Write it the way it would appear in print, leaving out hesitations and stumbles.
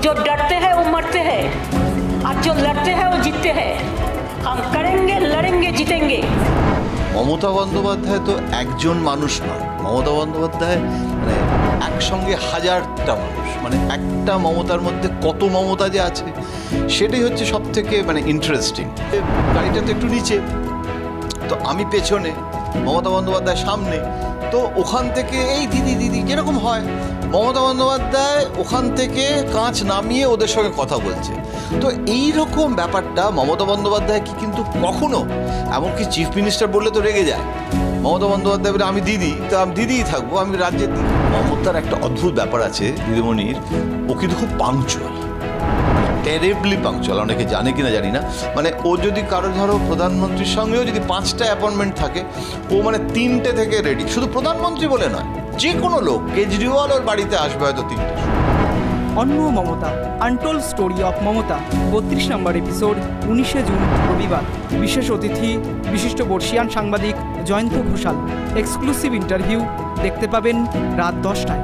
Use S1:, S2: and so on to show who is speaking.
S1: जो डरते हैं वो मरते हैं और जो लड़ते हैं वो जीतते हैं। हम करेंगे, लड़ेंगे, जीतेंगे।
S2: মমতা বন্দ্যোপাধ্যায় তো একজন মানুষ নয়। মমতা বন্দ্যোপাধ্যায় মানে একসঙ্গে হাজারটা মানুষ, মানে একটা মমতার মধ্যে কত মমতা যে আছে সেটাই হচ্ছে সব থেকে মানে ইন্টারেস্টিং। গাড়িটা তো একটু নিচে, তো আমি পেছনে, মমতা বন্দ্যোপাধ্যায় সামনে, তো ওখান থেকে এই দিদি দিদি যেরকম হয়, মমতা বন্দ্যোপাধ্যায় ওখান থেকে কাঁচ নামিয়ে ওদের সঙ্গে কথা বলছে। তো এই রকম ব্যাপারটা মমতা বন্দ্যোপাধ্যায় কি কিন্তু কখনো, এমনকি চিফ মিনিস্টার বললে তো রেগে যায়, মমতা বন্দ্যোপাধ্যায় বলে আমি দিদি, তো আমি দিদিই থাকবো, আমি রাজ্যের দিদি। মমতার একটা অদ্ভুত ব্যাপার আছে দিদিমণির, ও কিন্তু খুব পাংচুয়াল, টেরিবলি পাংচুয়াল। অনেকে জানে কিনা জানি না, মানে ও যদি কারো ধরো প্রধানমন্ত্রীর সঙ্গেও যদি 5টা অ্যাপয়েন্টমেন্ট থাকে, ও মানে 3টে থেকে রেডি। শুধু প্রধানমন্ত্রী বলে নয়, যে কোনো লোক, কেজরিওয়াল ওর বাড়িতে আসবে হয়তো 3টে।
S3: অন্য Mamata, untold story of Mamata, 32 নম্বর এপিসোড, 19শে জুন রবিবার। বিশেষ অতিথি বিশিষ্ট বর্ষিয়ান সাংবাদিক জয়ন্ত ঘোষাল। এক্সক্লুসিভ ইন্টারভিউ দেখতে পাবেন রাত 10টায়।